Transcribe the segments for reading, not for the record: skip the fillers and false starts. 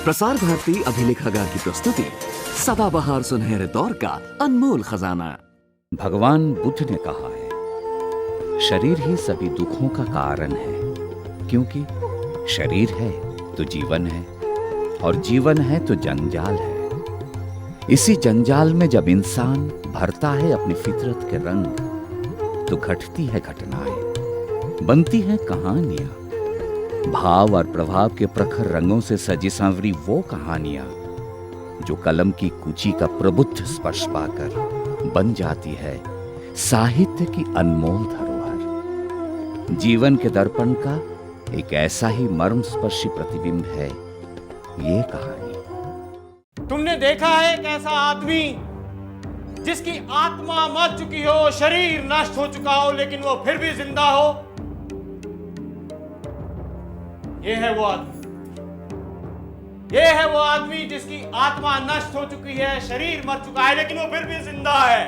प्रसार भारती अभिलेखागार की प्रस्तुति सदाबहार सुनहरे दौर का अनमोल खजाना। भगवान बुद्ध ने कहा है, शरीर ही सभी दुखों का कारण है, क्योंकि शरीर है तो जीवन है और जीवन है तो जंजाल है। इसी जंजाल में जब इंसान भरता है अपनी फितरत के रंग, तो घटती है घटनाएं, बनती हैं कहानियां, भाव और प्रभाव के प्रखर रंगों से सजी सांवरी वो कहानियां जो कलम की कुची का प्रबुद्ध स्पर्श पाकर बन जाती है साहित्य की अनमोल धरोहर। जीवन के दर्पण का एक ऐसा ही मर्मस्पर्शी प्रतिबिंब है ये कहानी। तुमने देखा है एक ऐसा आदमी जिसकी आत्मा मर चुकी हो, शरीर नष्ट हो चुका हो, लेकिन वो फिर भी जिंदा हो? ये है वो आदमी, ये है वो आदमी जिसकी आत्मा नष्ट हो चुकी है, शरीर मर चुका है, लेकिन वो फिर भी जिंदा है,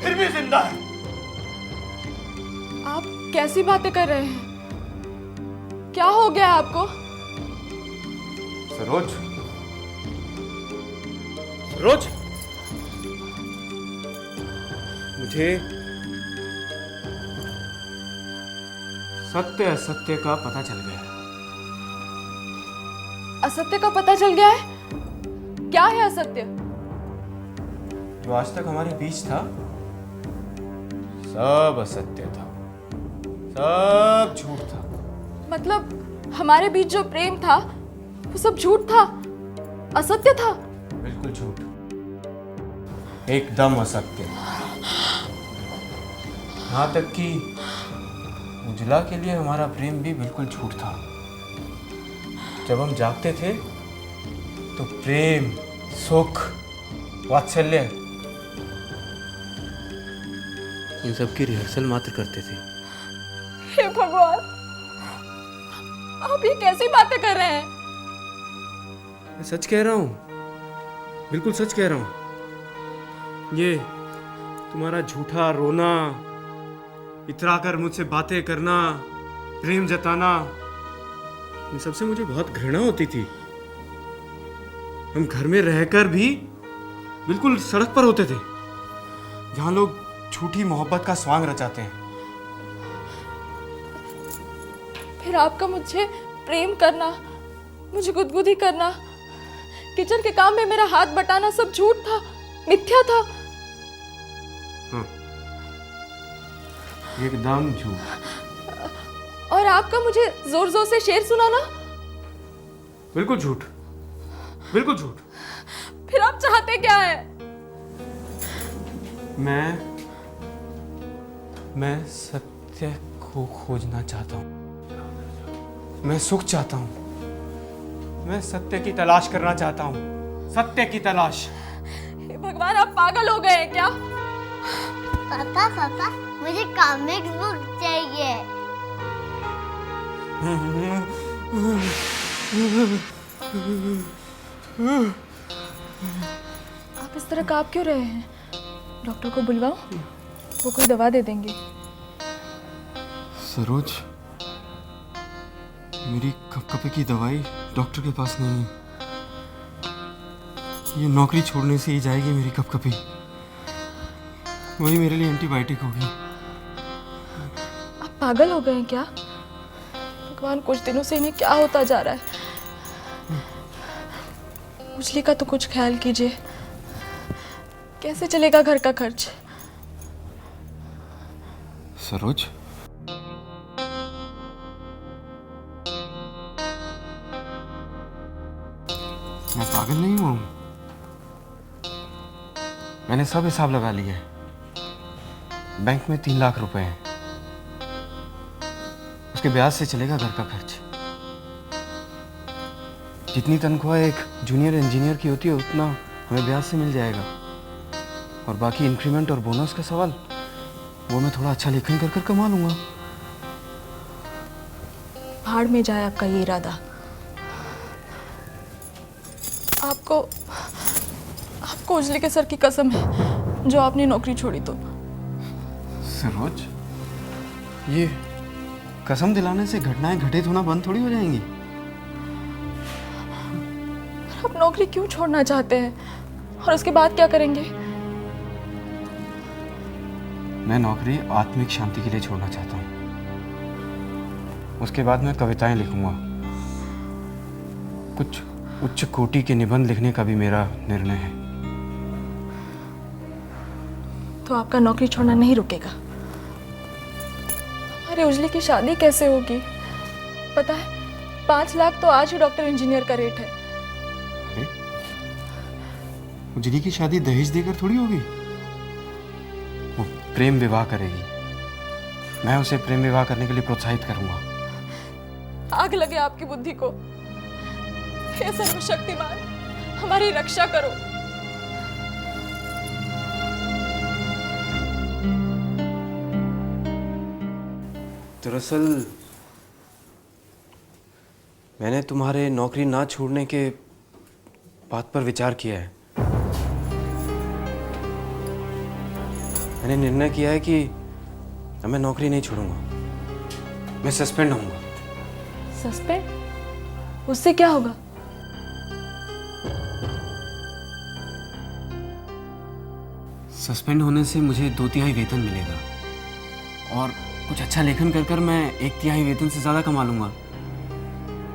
फिर भी जिंदा है। आप कैसी बातें कर रहे हैं? क्या हो गया आपको? सरोज, सरोज, मुझे सत्य असत्य का पता चल गया। असत्य का पता चल गया है? क्या है असत्य? जो आज तक हमारे बीच था सब असत्य था, सब झूठ था। मतलब हमारे बीच जो प्रेम था वो सब झूठ था, असत्य था? बिल्कुल झूठ, एकदम असत्य। यहाँ तक कि उजला के लिए हमारा प्रेम भी बिल्कुल झूठ था। जब हम जागते थे तो प्रेम, सुख, वात्सल्य इन सब की रिहर्सल मात्र करते थे। हे भगवान, आप ये कैसी बातें कर रहे हैं? मैं सच कह रहा हूँ, बिल्कुल सच कह रहा हूँ। ये तुम्हारा झूठा रोना, इतराकर मुझसे बातें करना, प्रेम जताना, इन सबसे मुझे बहुत घृणा होती थी। हम घर में रहकर भी बिल्कुल सड़क पर होते थे, जहां लोग झूठी मोहब्बत का स्वांग रचाते हैं। फिर आपका मुझे प्रेम करना, मुझे गुदगुदी करना, किचन के काम में मेरा हाथ बटाना सब झूठ था, मिथ्या था। हाँ, एकदम झूठ। और आपका मुझे जोर जोर से शेर सुनाना? बिल्कुल झूठ, बिल्कुल झूठ। फिर आप चाहते क्या है? मैं सत्य को खोजना चाहता हूं। मैं सुख चाहता हूं। मैं सत्य की तलाश करना चाहता हूं, सत्य की तलाश। हे भगवान, आप पागल हो गए हैं क्या? पापा पापा, मुझे कॉमिक्स बुक चाहिए। आप इस तरह कांप क्यों रहे हैं? डॉक्टर को बुलवाओ, वो कोई दवा दे देंगे। सरोज, मेरी कपकपी की दवाई डॉक्टर के पास नहीं है। ये नौकरी छोड़ने से ही जाएगी मेरी कपकपी, वही मेरे लिए एंटीबायोटिक होगी। आप पागल हो गए हैं क्या? भगवान, कुछ दिनों से इन्हें क्या होता जा रहा है? उजली का तो कुछ ख्याल कीजिए, कैसे चलेगा घर का खर्च? सरोज, मैं पागल नहीं हूं। मैंने सब हिसाब लगा लिया है। बैंक में 3 लाख रुपए हैं, उसके ब्याज से चलेगा घर का खर्च। जितनी तनख्वाह एक जूनियर इंजीनियर की होती है उतना हमें ब्याज से मिल जाएगा। और बाकी इंक्रीमेंट और बोनस का सवाल, वो मैं थोड़ा अच्छा लेखन कर कमा लूंगा। भाड़ में जाए आपका ये इरादा। आपको उजली के सर की कसम है जो आपने नौकरी छोड़ी तो। सरोज, ये कसम दिलाने से घटनाएं घटित होना बंद थोड़ी हो जाएंगी। आप नौकरी क्यों छोड़ना चाहते हैं और उसके बाद क्या करेंगे? मैं नौकरी आत्मिक शांति के लिए छोड़ना चाहता हूँ। उसके बाद मैं कविताएं लिखूंगा। कुछ उच्च कोटि के निबंध लिखने का भी मेरा निर्णय है। तो आपका नौकरी छोड़ना नहीं रुकेगा। हमारे उजले की शादी कैसे होगी? पता है 5 लाख तो आज ही डॉक्टर इंजीनियर का रेट है। अरे उजली की शादी दहेज देकर थोड़ी होगी। वो प्रेम विवाह करेगी। मैं उसे प्रेम विवाह करने के लिए प्रोत्साहित करूंगा। आग लगे आपकी बुद्धि को। हे सर्वशक्तिमान, हमारी रक्षा करो। दरअसल मैंने तुम्हारे नौकरी ना छोड़ने के बात पर विचार किया है। मैंने निर्णय किया है कि अब मैं नौकरी नहीं छोड़ूंगा। मैं सस्पेंड होऊंगा। सस्पेंड? उससे क्या होगा? सस्पेंड होने से मुझे 2/3 वेतन मिलेगा और कुछ अच्छा लेखन कर मैं 1/3 वेतन से ज़्यादा कमा लूंगा।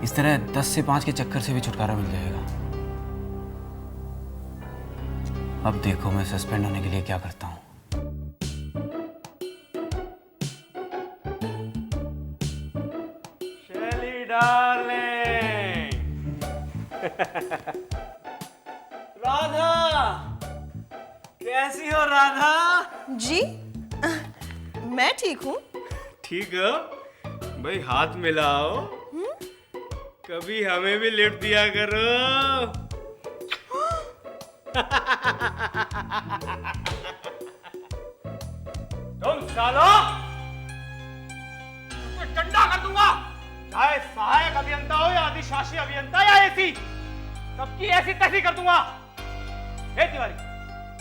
इस तरह 10 से 5 के चक्कर से भी छुटकारा मिल जाएगा। अब देखो मैं सस्पेंड होने के लिए क्या करता हूँ। शेली डार्लिंग, राधा, कैसी हो राधा? जी मैं ठीक हूँ। ठीक हो भाई, हाथ मिलाओ। कभी हमें भी लिफ्ट दिया करो। तुम सालो तो डंडा कर दूंगा। चाहे सहायक अभियंता हो या अधिशासी अभियंता या एसी, सबकी ऐसी तैसी कर दूंगा। हे तिवारी,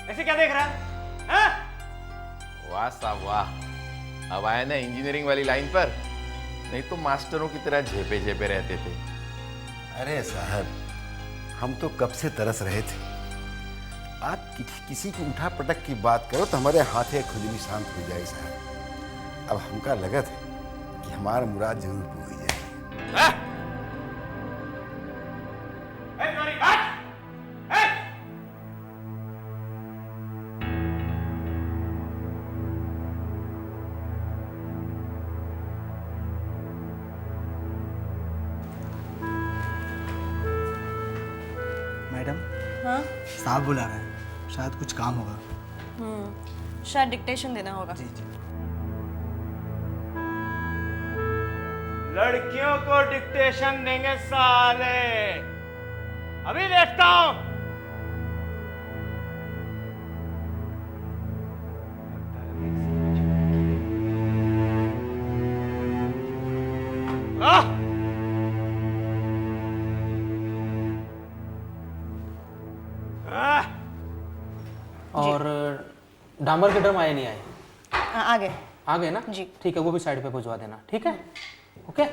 ऐसे क्या देख रहा है? हैं? वाह साहब वाह, अब आए ना इंजीनियरिंग वाली लाइन पर, नहीं तो मास्टरों की तरह झेपे झेपे रहते थे। अरे साहब, हम तो कब से तरस रहे थे। आप किसी की उठा पटक की बात करो तो हमारे हाथे खुजली शांत हो जाए साहब। अब हमका लगत है कि हमारा मुराद जरूर पूरी जाए। मैडम, हाँ साहब बुला रहे हैं, शायद कुछ काम होगा। शायद डिक्टेशन देना होगा। जी जी। लड़कियों को डिक्टेशन देंगे साले। अभी देखता हूं। और डामर के ड्रम आए नहीं आए? आ गए। आ गए ना जी। ठीक है, वो भी साइड पे भिजवा देना। ठीक है, ओके।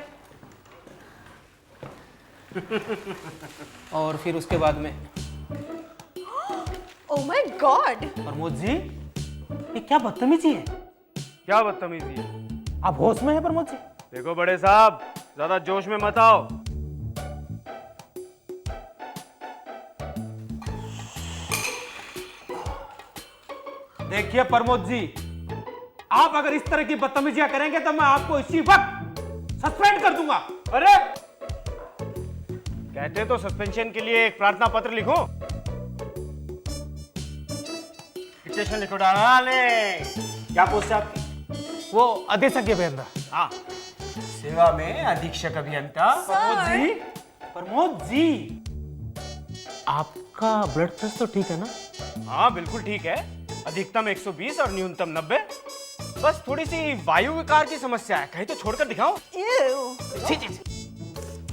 और फिर उसके बाद में oh my God, Pramod ji, ये क्या बदतमीजी है? क्या बदतमीजी है? आप होश में हैं प्रमोद जी? देखो बड़े साहब, ज्यादा जोश में मत आओ। देखिए प्रमोद जी, आप अगर इस तरह की बदतमीजियां करेंगे तो मैं आपको इसी वक्त सस्पेंड कर दूंगा। अरे कहते तो सस्पेंशन के लिए एक प्रार्थना पत्र लिखो। डिक्टेशन लिखो डाले। क्या पोस्ट है आपकी? वो अधीक्षक अभियंता। हाँ, सेवा में अधीक्षक अभियंता। प्रमोद जी, आपका ब्लड प्रेशर तो ठीक है ना? हाँ बिल्कुल ठीक है। अधिकतम 120 और न्यूनतम 90। बस थोड़ी सी वायु विकार की समस्या है। कहीं तो छोड़कर दिखाओ।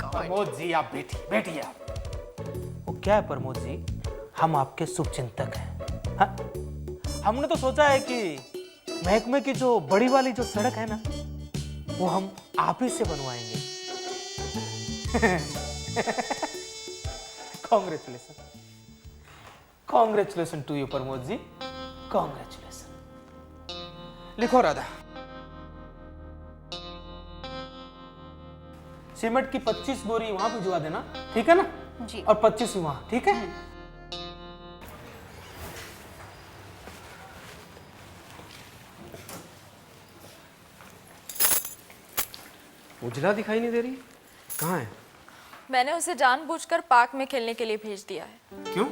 प्रमोद जी आप बैठिए आप। वो क्या है प्रमोद जी, हम आपके शुभ चिंतक हैं। हाँ? हमने तो सोचा है कि महकमे की जो बड़ी वाली जो सड़क है ना, वो हम आप ही से बनवाएंगे। Congratulation, congratulation to you Pramod ji, congratulation. लिखो राधा, सीमेंट की 25 बोरी वहां भिजवा देना, ठीक है ना जी। और 25 वहां, ठीक है। उजला दिखाई नहीं दे रही, कहाँ है? मैंने उसे जानबूझकर पार्क में खेलने के लिए भेज दिया है, क्यों?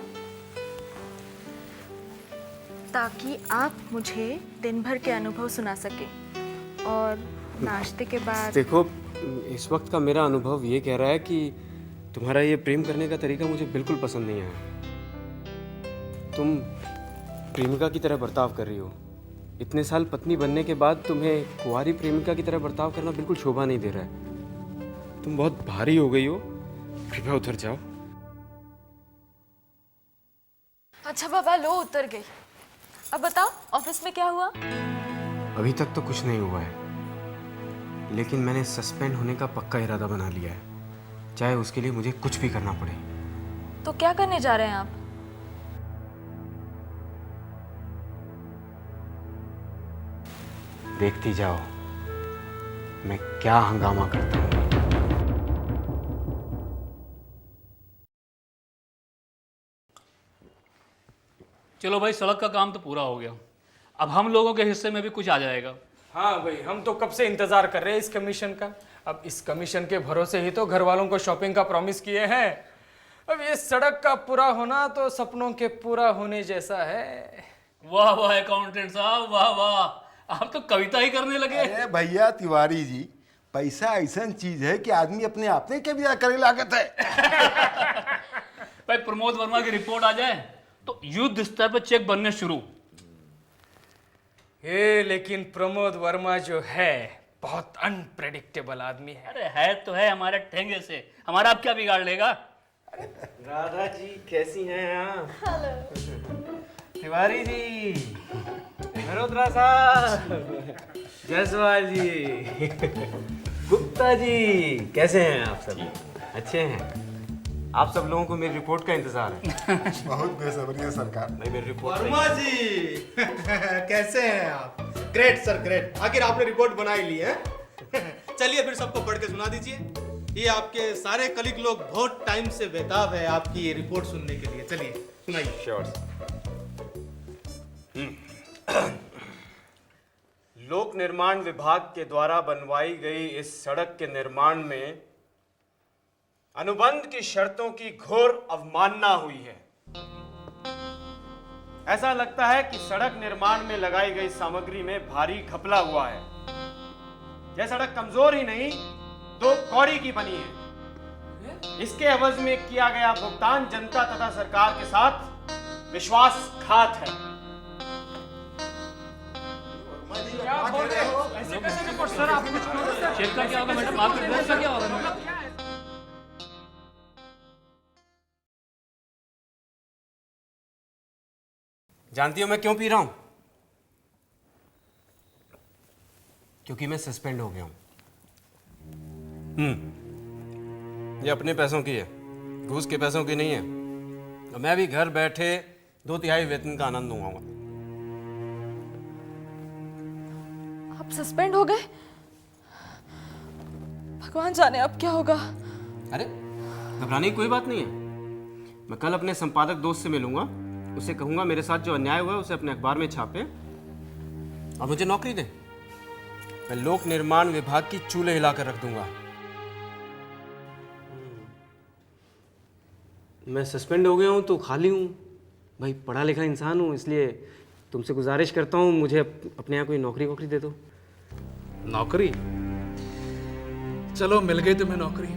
ताकि आप मुझे दिन भर के अनुभव सुना सके और नाश्ते के बाद। देखो, इस वक्त का मेरा अनुभव ये कह रहा है कि तुम्हारा ये प्रेम करने का तरीका मुझे बिल्कुल पसंद नहीं आया। तुम प्रेमिका की तरह बर्ताव कर रही हो। इतने साल पत्नी बनने के बाद तुम्हें कुंवारी प्रेमिका की तरह बर्ताव करना बिल्कुल शोभा नहीं दे रहा है। तुम बहुत भारी हो गई हो, कृपया उतर जाओ। अच्छा बाबा, लो उतर गई। अब बताओ ऑफिस में क्या हुआ? अभी तक तो कुछ नहीं हुआ है, लेकिन मैंने सस्पेंड होने का पक्का इरादा बना लिया है, चाहे उसके लिए मुझे कुछ भी करना पड़े। तो क्या करने जा रहे हैं आप? देखती जाओ मैं क्या हंगामा करता हूँ। चलो भाई, सड़क का काम तो पूरा हो गया, अब हम लोगों के हिस्से में भी कुछ आ जाएगा। हाँ भाई, हम तो कब से इंतजार कर रहे हैं इस कमीशन का। अब इस कमीशन के भरोसे ही तो घर वालों को शॉपिंग का प्रॉमिस किए हैं। अब ये सड़क का पूरा होना तो सपनों के पूरा होने जैसा है। वाह वाह अकाउंटेंट साहब, वाह वाह, आप तो कविता ही करने लगे। अरे भैया तिवारी जी, पैसा ऐसा चीज है कि आदमी अपने आप में क्या भी करे लागत है। भाई प्रमोद वर्मा की रिपोर्ट आ जाए तो युद्ध स्तर पर चेक बनने शुरू। ये लेकिन प्रमोद वर्मा जो है बहुत अनप्रेडिक्टेबल आदमी है। अरे है तो है, हमारे ठेंगे से हमारा आप क्या बिगाड़ लेगा। राधा जी कैसी हैं आप? तिवारी जी, मल्होत्रा साहब, जायसवाल जी, गुप्ता जी, कैसे हैं आप सब? अच्छे हैं? आप सब लोगों को मेरी रिपोर्ट का इंतजार है। बहुत बेसब्री है सरकार। नहीं, मेरी रिपोर्ट वर्मा जी कैसे हैं आप? Great sir, great. आखिर आपने रिपोर्ट बना ही ली है। चलिए फिर सबको पढ़ के सुना दीजिए। ये आपके सारे कलीग लोग बहुत टाइम से बेताब है आपकी ये रिपोर्ट सुनने के लिए। चलिए सुनाइए। श्योर। लोक निर्माण विभाग के द्वारा बनवाई गई इस सड़क के निर्माण में अनुबंध की शर्तों की घोर अवमानना हुई है। ऐसा लगता है कि सड़क निर्माण में लगाई गई सामग्री में भारी घपला हुआ है। यह सड़क कमजोर ही नहीं, तो कौड़ी की बनी है। इसके एवज में किया गया भुगतान जनता तथा सरकार के साथ विश्वासघात है। क्या बोल रहे हो? ऐसे कैसे रिपोर्ट सर? आप कुछ चेक का क्या होगा मैडम? आपके बोर्ड का क्या होगा? जानती हो मैं क्यों पी रहा हूं? क्योंकि मैं सस्पेंड हो गया हूं। ये अपने पैसों की है, घूस के पैसों की नहीं है। तो मैं भी घर बैठे 2/3 वेतन का आनंद लूंगा। आप सस्पेंड हो गए? भगवान जाने अब क्या होगा। अरे घबराने की कोई बात नहीं है। मैं कल अपने संपादक दोस्त से मिलूंगा, उसे कहूंगा मेरे साथ जो अन्याय हुआ है उसे अपने अखबार में छापे और मुझे नौकरी दे। मैं लोक निर्माण विभाग की चूल्हे हिलाकर रख दूंगा। मैं सस्पेंड हो गया हूं तो खाली हूं भाई, पढ़ा लिखा इंसान हूं, इसलिए तुमसे गुजारिश करता हूं मुझे अपने यहाँ कोई नौकरी वोकरी दे दो। नौकरी? चलो मिल गई तुम्हें नौकरी,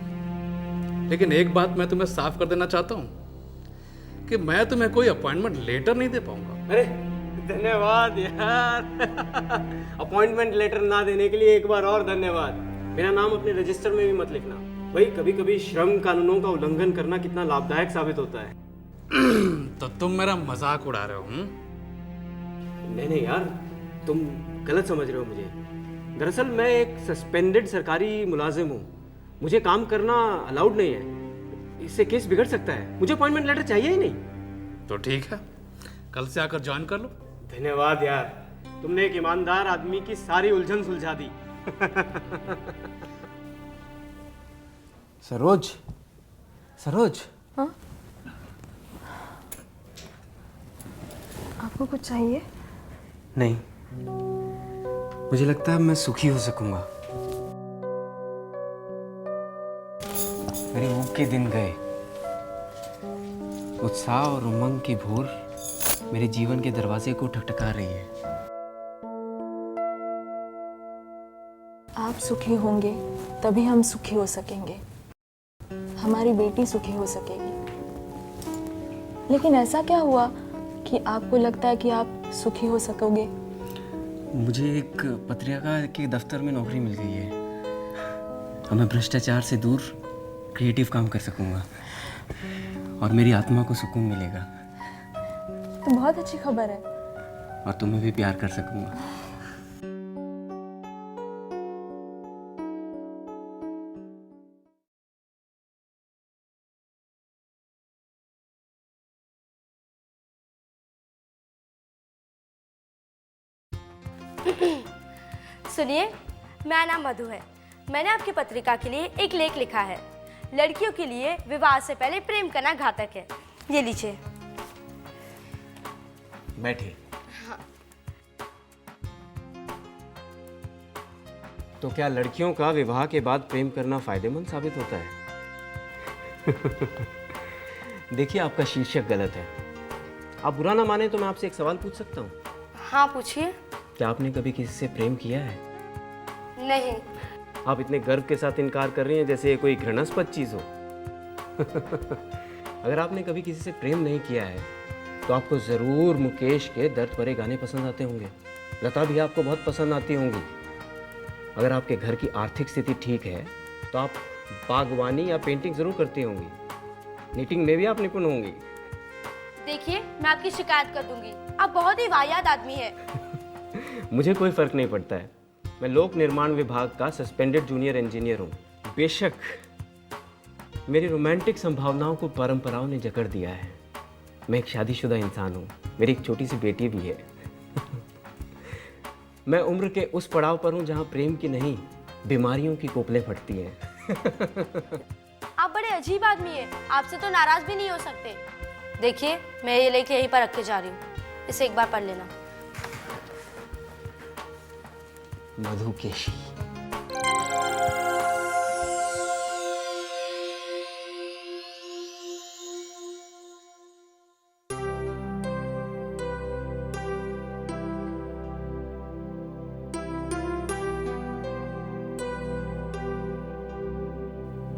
लेकिन एक बात मैं तुम्हें साफ कर देना चाहता हूं कि मैं तुम्हें कोई अपॉइंटमेंट लेटर नहीं दे पाऊंगा। अरे धन्यवाद यार। अपॉइंटमेंट लेटर ना देने के लिए एक बार और धन्यवाद। मेरा नाम अपने रजिस्टर में भी मत लिखना भाई। कभी कभी श्रम कानूनों का उल्लंघन करना कितना लाभदायक साबित होता है। तो तुम मेरा मजाक उड़ा रहे हो? नहीं नहीं यार, तुम गलत समझ रहे हो मुझे। दरअसल मैं एक सस्पेंडेड सरकारी मुलाजिम हूँ, मुझे काम करना अलाउड नहीं है। इससे केस बिगड़ सकता है। मुझे अपॉइंटमेंट लेटर चाहिए ही नहीं। तो ठीक है, कल से आकर ज्वाइन कर लो। धन्यवाद यार, तुमने एक ईमानदार आदमी की सारी उलझन सुलझा दी। सरोज, सरोज। हाँ? आपको कुछ चाहिए? नहीं, मुझे लगता है मैं सुखी हो सकूंगा। मेरे ऊब के दिन गए। उत्साह और उमंग की भोर मेरे जीवन के दरवाजे को ठकठका रही है। आप सुखी होंगे तभी हम सुखी हो सकेंगे, हमारी बेटी सुखी हो सकेगी। लेकिन ऐसा क्या हुआ कि आपको लगता है कि आप सुखी हो सकोगे? मुझे एक पत्रिका के दफ्तर में नौकरी मिल गई है और मैं भ्रष्टाचार से दूर क्रिएटिव काम कर सकूंगा और मेरी आत्मा को सुकून मिलेगा। तो बहुत अच्छी खबर है। और तुम्हें भी प्यार कर सकूंगा। सुनिए, मेरा नाम मधु है। मैंने आपकी पत्रिका के लिए एक लेख लिखा है। लड़कियों के लिए विवाह से पहले प्रेम करना घातक है। ये लीजिए। बैठिए। हाँ। तो क्या लड़कियों का विवाह के बाद प्रेम करना फायदेमंद साबित होता है? देखिए, आपका शीर्षक गलत है। आप बुरा ना माने तो मैं आपसे एक सवाल पूछ सकता हूँ? हाँ, पूछिए। क्या आपने कभी किसी से प्रेम किया है? नहीं। आप इतने गर्व के साथ इनकार कर रही हैं जैसे ये कोई घृणास्पद चीज हो। अगर आपने कभी किसी से प्रेम नहीं किया है तो आपको जरूर मुकेश के दर्द भरे गाने पसंद आते होंगे। लता भी आपको बहुत पसंद आती होंगी। अगर आपके घर की आर्थिक स्थिति ठीक है तो आप बागवानी या पेंटिंग जरूर करती होंगी। नीटिंग में भी आप निपुण होंगी। देखिए, मैं आपकी शिकायत कर दूंगी। आप बहुत ही वाहियात आदमी है। मुझे कोई फर्क नहीं पड़ता है। मैं लोक निर्माण विभाग का सस्पेंडेड जूनियर इंजीनियर हूँ। बेशक मेरी रोमांटिक संभावनाओं को परंपराओं ने जकड़ दिया है। मैं एक शादीशुदा इंसान हूँ। मेरी एक छोटी सी बेटी भी है। मैं उम्र के उस पड़ाव पर हूँ जहाँ प्रेम की नहीं, बीमारियों की कोपलें फटती हैं। आप बड़े अजीब आदमी हैं। आपसे तो नाराज भी नहीं हो सकते। देखिए, मैं ये लेके यहीं पर रख के जा रही हूँ। इसे एक बार पढ़ लेना। मधुकेशी।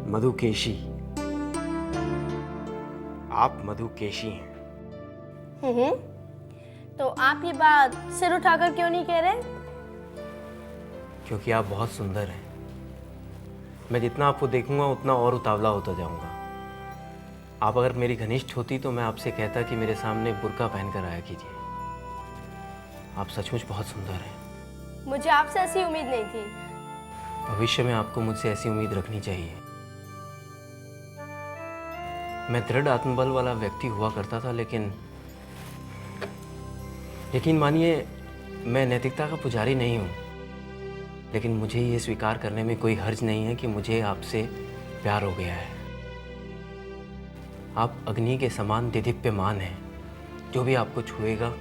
मधुकेशी, आप मधुकेशी हैं। तो आप ये बात सिर उठाकर क्यों नहीं कह रहे? क्योंकि आप बहुत सुंदर हैं। मैं जितना आपको देखूंगा उतना और उतावला होता जाऊंगा। आप अगर मेरी घनिष्ठ होती तो मैं आपसे कहता कि मेरे सामने बुर्का पहनकर आया कीजिए। आप सचमुच बहुत सुंदर हैं। मुझे आपसे ऐसी उम्मीद नहीं थी। भविष्य में आपको मुझसे ऐसी उम्मीद रखनी चाहिए। मैं दृढ़ आत्मबल वाला व्यक्ति हुआ करता था, लेकिन यकीन मानिए मैं नैतिकता का पुजारी नहीं हूँ। लेकिन मुझे ये स्वीकार करने में कोई हर्ज नहीं है कि मुझे आपसे प्यार हो गया है। आप अग्नि के समान दिदीप्यमान हैं। जो भी आपको छुएगा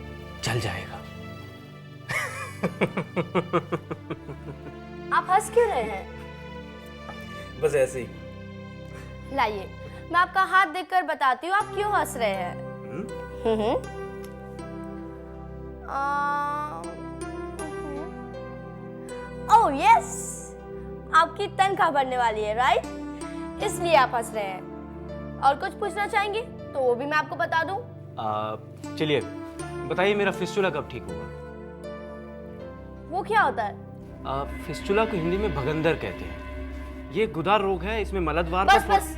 जल जाएगा। आप हंस क्यों रहे हैं? बस ऐसे ही। लाइए, मैं आपका हाथ देखकर बताती हूँ आप क्यों हंस रहे हैं। ओह यस, आपकी तनख्वाह बढ़ने वाली है, राइट? इसलिए आप हंस रहे हैं। और कुछ पूछना चाहेंगे तो वो भी मैं आपको बता दूं। चलिए बताइए, मेरा फिस्टुला कब ठीक होगा? वो क्या होता है? फिस्टुला को हिंदी में भगंदर कहते हैं। ये गुदार रोग है। इसमें मलद्वार बस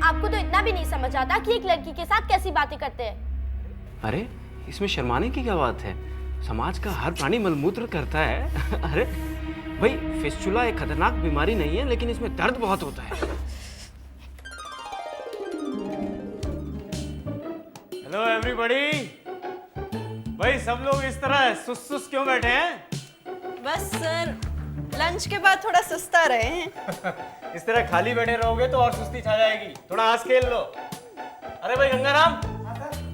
आपको तो इतना भी नहीं समझ आता कि एक लड़की के साथ कैसी बातें करते हैं। अरे, इसमें शर्माने की क्या बात है? समाज का हर प्राणी मलमूत्र करता है। अरे भाई, फिस्टुला एक खतरनाक बीमारी नहीं है, लेकिन इसमें दर्द बहुत होता है। Hello everybody. भाई सब लोग इस तरह सुस्त क्यों बैठे हैं? बस सर लंच के बाद थोड़ा सुस्ता रहे हैं। इस तरह खाली बैठे रहोगे तो और सुस्ती छा जाएगी। थोड़ा हंस खेल लो। अरे भाई गंगाराम,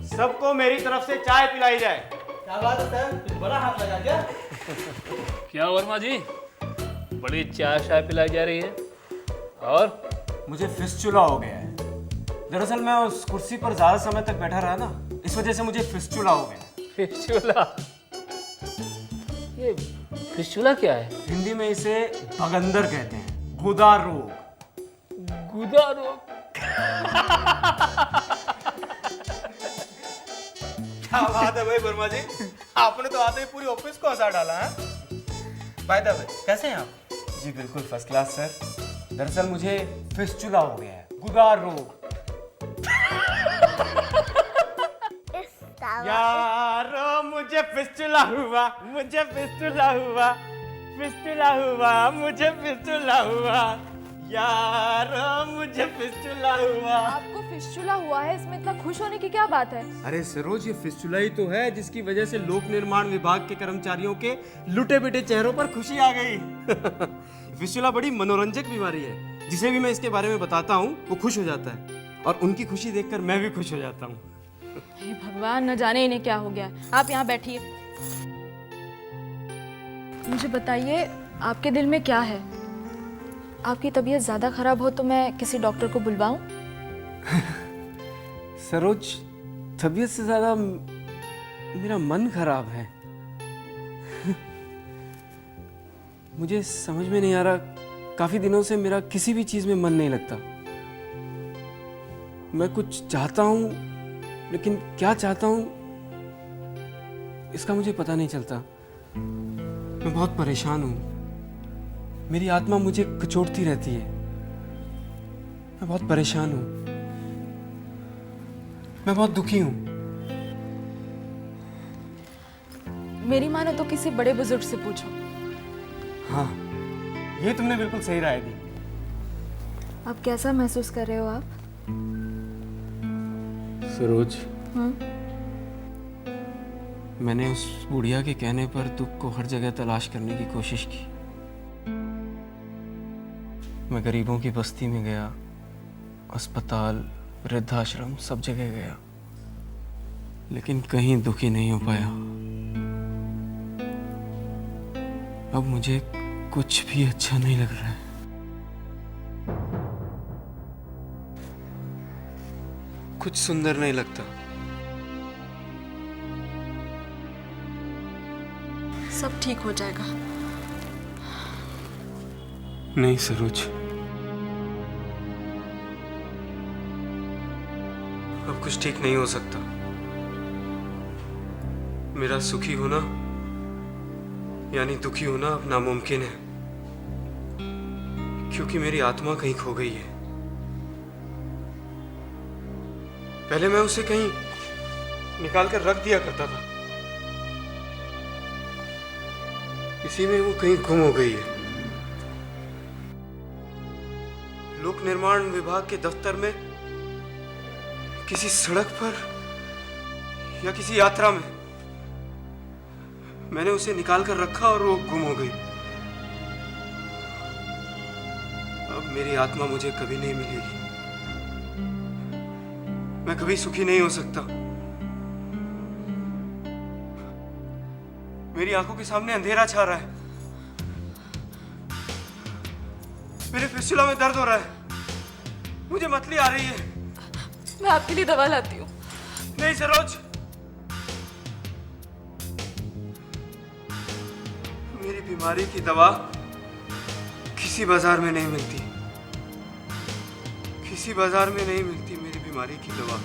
सबको मेरी तरफ से चाय पिलाई जाए। क्या बात है सर, बड़ा हाथ लगा क्या? क्या वर्मा जी, बड़ी चाय पिलाई जा रही है? और मुझे फिस्चुला हो गया है। दरअसल मैं उस कुर्सी पर ज्यादा समय तक बैठा रहा ना, इस वजह से मुझे फिस्चुला हो गया। फिस्चुला? ये फिस्चुला क्या है? हिंदी में इसे भगंदर कहते हैं, गुदा रोग। गुदा रोग? क्या बात है भाई वर्मा जी, आपने तो आते ही पूरी ऑफिस को हंसा डाला है। बाय द वे, कैसे हैं आप? जी बिल्कुल फर्स्ट क्लास सर। दरअसल मुझे फिस्चुला हो गया है, गुदा रोग। यारो मुझे फिस्टुला हुआ, मुझे फिस्टुला हुआ, फिस्टुला हुआ, मुझे फिस्टुला हुआ, यारो मुझे फिस्टुला हुआ। आपको फिस्टुला हुआ है, इसमें इतना खुश होने की क्या बात है? अरे सरोज, ये फिस्टुला ही तो है जिसकी वजह से लोक निर्माण विभाग के कर्मचारियों के लुटे पिटे चेहरों पर खुशी आ गई। फिस्टुला बड़ी मनोरंजक बीमारी है, जिसे भी मैं इसके बारे में बताता हूँ वो खुश हो जाता है, और उनकी खुशी देखकर मैं भी खुश हो जाता हूँ। हे भगवान, न जाने इन्हें क्या हो गया। आप यहाँ बैठिए, मुझे बताइए आपके दिल में क्या है? आपकी तबीयत ज्यादा खराब हो तो मैं किसी डॉक्टर को बुलवाऊं? सरोज, तबीयत से ज्यादा मेरा मन खराब है। मुझे समझ में नहीं आ रहा, काफी दिनों से मेरा किसी भी चीज में मन नहीं लगता। मैं कुछ चाहता हूं, लेकिन क्या चाहता हूं इसका मुझे पता नहीं चलता। मैं बहुत परेशान हूं, मेरी आत्मा मुझे कचोटती रहती है। मैं बहुत परेशान हूं, मैं बहुत दुखी हूं। मेरी मानो तो किसी बड़े बुजुर्ग से पूछो। हाँ, ये तुमने बिल्कुल सही राय दी। अब कैसा महसूस कर रहे हो आप? सरोज, मैंने उस बुढ़िया के कहने पर दुख को हर जगह तलाश करने की कोशिश की। मैं गरीबों की बस्ती में गया, अस्पताल, वृद्धाश्रम, सब जगह गया, लेकिन कहीं दुखी नहीं हो पाया। अब मुझे कुछ भी अच्छा नहीं लग रहा है। कुछ सुंदर नहीं लगता। सब ठीक हो जाएगा। नहीं सरोज, अब कुछ ठीक नहीं हो सकता। मेरा सुखी होना यानी दुखी होना अब नामुमकिन है, क्योंकि मेरी आत्मा कहीं खो गई है। पहले मैं उसे कहीं निकाल कर रख दिया करता था, इसी में वो कहीं गुम हो गई है। लोक निर्माण विभाग के दफ्तर में, किसी सड़क पर या किसी यात्रा में मैंने उसे निकाल कर रखा और वो गुम हो गई। अब मेरी आत्मा मुझे कभी नहीं मिलेगी। मैं कभी सुखी नहीं हो सकता। मेरी आंखों के सामने अंधेरा छा रहा है। मेरे फिस्टुला में दर्द हो रहा है। मुझे मतली आ रही है। मैं आपके लिए दवा लाती हूँ। नहीं सरोज, मेरी बीमारी की दवा किसी बाजार में नहीं मिलती। किसी बाजार में नहीं मिलती मेरी बीमारी की दवा।